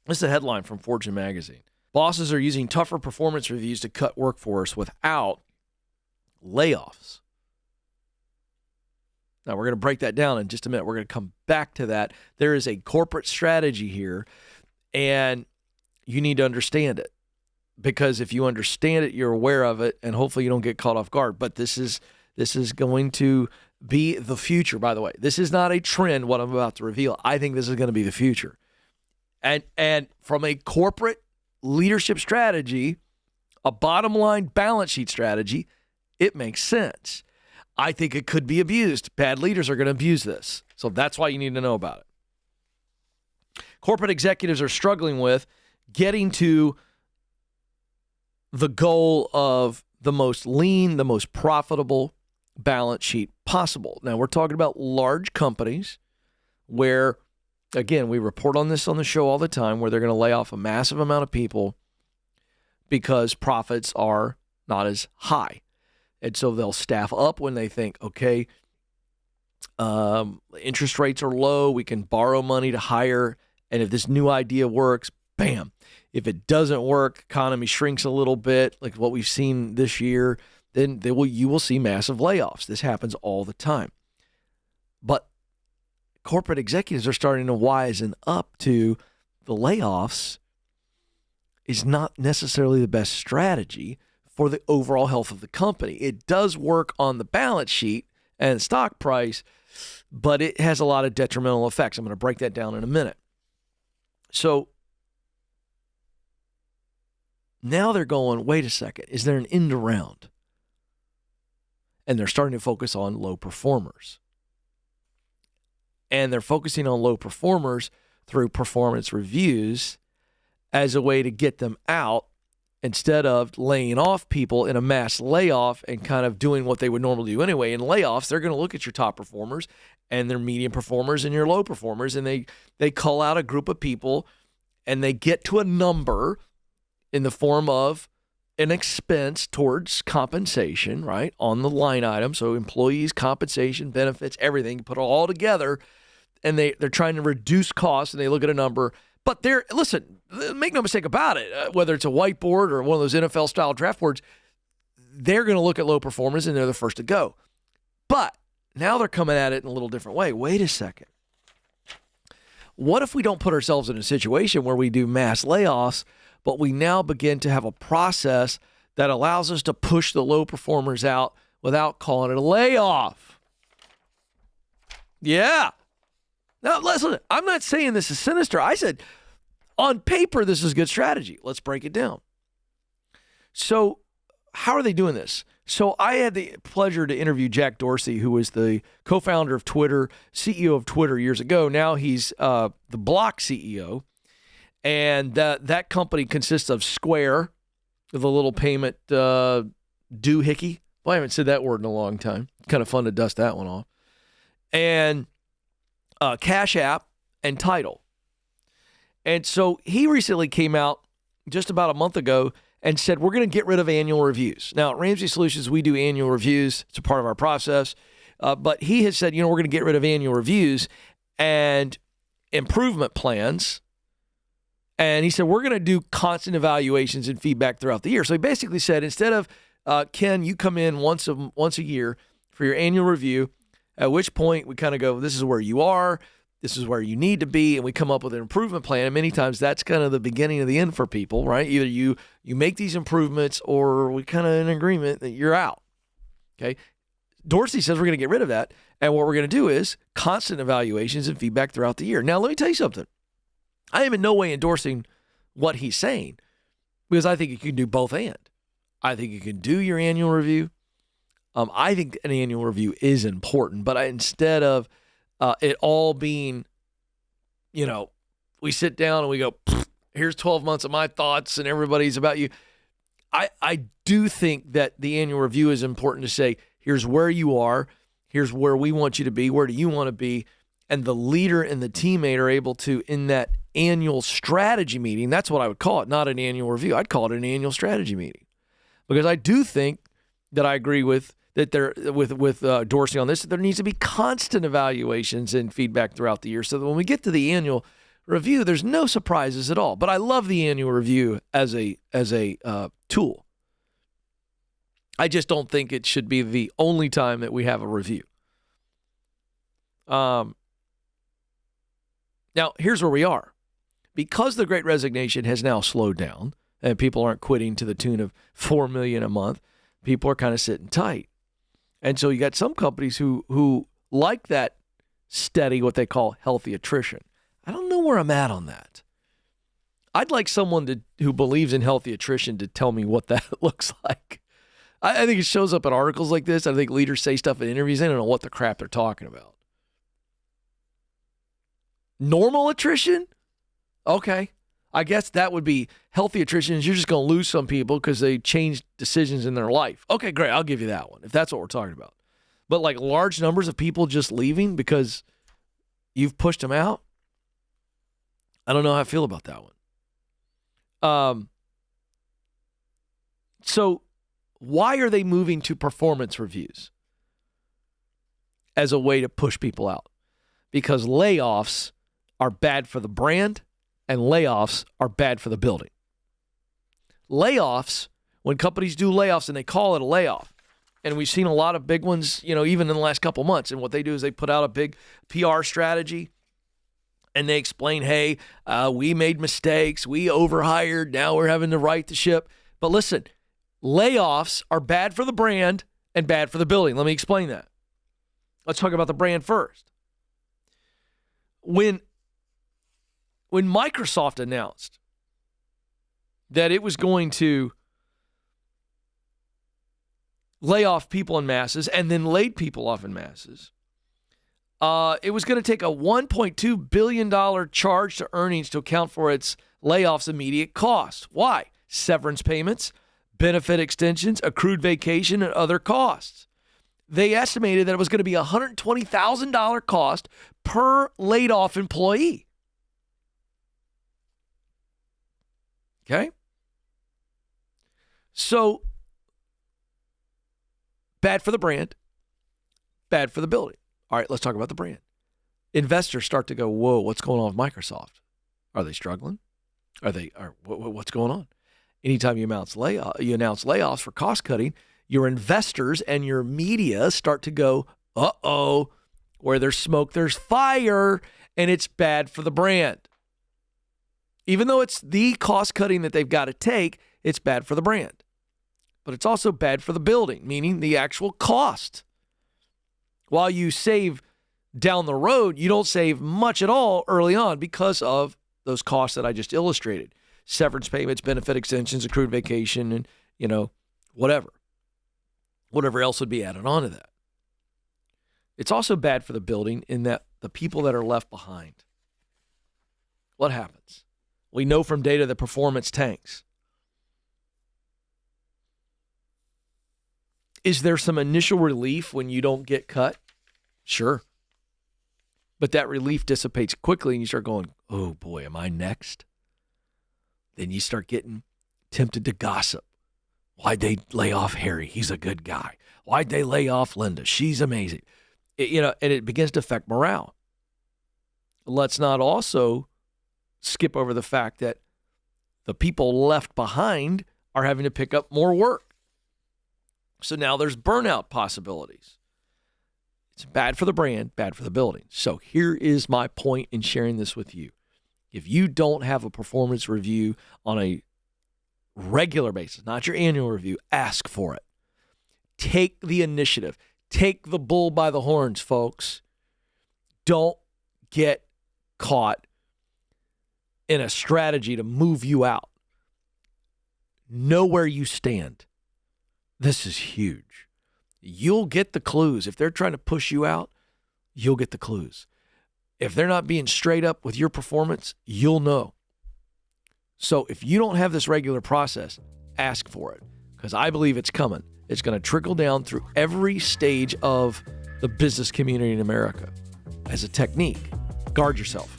This is a headline from Fortune magazine. Bosses are using tougher performance reviews to cut workforce without layoffs. Now, we're going to break that down in just a minute. We're going to come back to that. There is a corporate strategy here, and you need to understand it. Because if you understand it, you're aware of it, and hopefully you don't get caught off guard. But this is going to be the future, by the way. This is not a trend, what I'm about to reveal. I think this is going to be the future. And from a corporate leadership strategy, a bottom line balance sheet strategy, it makes sense. I think it could be abused. Bad leaders are going to abuse this. So that's why you need to know about it. Corporate executives are struggling with getting to the goal of the most lean, the most profitable balance sheet possible. Now, we're talking about large companies where, again, we report on this on the show all the time, where they're going to lay off a massive amount of people because profits are not as high. And so they'll staff up when they think, okay, interest rates are low, we can borrow money to hire, and if this new idea works, bam. If it doesn't work, economy shrinks a little bit, like what we've seen this year, then you will see massive layoffs. This happens all the time. But corporate executives are starting to wisen up to the layoffs is not necessarily the best strategy for the overall health of the company. It does work on the balance sheet and stock price, but it has a lot of detrimental effects. I'm going to break that down in a minute. So now they're going, wait a second, is there an end around? And they're starting to focus on low performers. And they're focusing on low performers through performance reviews as a way to get them out instead of laying off people in a mass layoff and kind of doing what they would normally do anyway. In layoffs, they're going to look at your top performers and their medium performers and your low performers, and they call out a group of people and they get to a number in the form of an expense towards compensation, right, on the line item. So employees, compensation, benefits, everything, put it all together, and they're trying to reduce costs, and they look at a number. But listen, make no mistake about it, whether it's a whiteboard or one of those NFL-style draft boards, they're going to look at low performers, and they're the first to go. But now they're coming at it in a little different way. Wait a second. What if we don't put ourselves in a situation where we do mass layoffs, but we now begin to have a process that allows us to push the low performers out without calling it a layoff? Yeah. Now, listen, I'm not saying this is sinister. I said, on paper, this is good strategy. Let's break it down. So how are they doing this? So I had the pleasure to interview Jack Dorsey, who was the co-founder of Twitter, CEO of Twitter years ago. Now he's the Block CEO. And that company consists of Square, the little payment doohickey. Well, I haven't said that word in a long time. It's kind of fun to dust that one off. And Cash App and Tidal. And so he recently came out just about a month ago and said, we're going to get rid of annual reviews. Now, at Ramsey Solutions, we do annual reviews. It's a part of our process. But he has said, we're going to get rid of annual reviews and improvement plans. And he said, we're going to do constant evaluations and feedback throughout the year. So he basically said, instead of, Ken, you come in once a year for your annual review, at which point we kind of go, this is where you are, this is where you need to be, and we come up with an improvement plan. And many times that's kind of the beginning of the end for people, right? Either you make these improvements or we kind of in agreement that you're out, okay? Dorsey says we're going to get rid of that, and what we're going to do is constant evaluations and feedback throughout the year. Now, let me tell you something. I am in no way endorsing what he's saying because I think you can do both and. I think you can do your annual review. I think an annual review is important, but instead of it all being, we sit down and we go, here's 12 months of my thoughts and everybody's about you. I do think that the annual review is important to say, here's where you are, here's where we want you to be, where do you want to be, and the leader and the teammate are able to, in that annual strategy meeting, that's what I would call it, not an annual review. I'd call it an annual strategy meeting. Because I do think that I agree with Dorsey on this, that there needs to be constant evaluations and feedback throughout the year so that when we get to the annual review, there's no surprises at all. But I love the annual review as a tool. I just don't think it should be the only time that we have a review. Now, here's where we are. Because the Great Resignation has now slowed down and people aren't quitting to the tune of $4 million a month, people are kind of sitting tight. And so you got some companies who like that steady, what they call healthy attrition. I don't know where I'm at on that. I'd like someone who believes in healthy attrition to tell me what that looks like. I think it shows up in articles like this. I think leaders say stuff in interviews. They don't know what the crap they're talking about. Normal attrition? Okay. I guess that would be healthy attrition is you're just going to lose some people because they changed decisions in their life. Okay, great. I'll give you that one if that's what we're talking about. But like large numbers of people just leaving because you've pushed them out, I don't know how I feel about that one. So why are they moving to performance reviews as a way to push people out? Because layoffs are bad for the brand and layoffs are bad for the building. Layoffs, when companies do layoffs and they call it a layoff, and we've seen a lot of big ones, even in the last couple months, and what they do is they put out a big PR strategy and they explain, hey, we made mistakes, we overhired, now we're having to right the ship. But listen, layoffs are bad for the brand and bad for the building. Let me explain that. Let's talk about the brand first. When Microsoft announced that it was going to lay off people in masses and then laid people off in masses, it was going to take a $1.2 billion charge to earnings to account for its layoffs' immediate cost. Why? Severance payments, benefit extensions, accrued vacation, and other costs. They estimated that it was going to be a $120,000 cost per laid-off employee. Okay? So, bad for the brand, bad for the building. All right, let's talk about the brand. Investors start to go, whoa, what's going on with Microsoft? Are they struggling? What's going on? Anytime you announce layoffs for cost cutting, your investors and your media start to go, uh-oh, where there's smoke, there's fire, and it's bad for the brand. Even though it's the cost cutting that they've got to take, it's bad for the brand. But it's also bad for the building, meaning the actual cost. While you save down the road, you don't save much at all early on because of those costs that I just illustrated. Severance payments, benefit extensions, accrued vacation, and, whatever. Whatever else would be added on to that. It's also bad for the building in that the people that are left behind, what happens? We know from data that performance tanks. Is there some initial relief when you don't get cut? Sure. But that relief dissipates quickly and you start going, oh boy, am I next? Then you start getting tempted to gossip. Why'd they lay off Harry? He's a good guy. Why'd they lay off Linda? She's amazing. And it begins to affect morale. Let's not also skip over the fact that the people left behind are having to pick up more work. So now there's burnout possibilities. It's bad for the brand, bad for the building. So here is my point in sharing this with you. If you don't have a performance review on a regular basis, not your annual review, ask for it. Take the initiative. Take the bull by the horns, folks. Don't get caught in a strategy to move you out. Know where you stand. This is huge. You'll get the clues. If they're trying to push you out, you'll get the clues. If they're not being straight up with your performance, you'll know. So if you don't have this regular process, ask for it because I believe it's coming. It's going to trickle down through every stage of the business community in America as a technique. Guard yourself.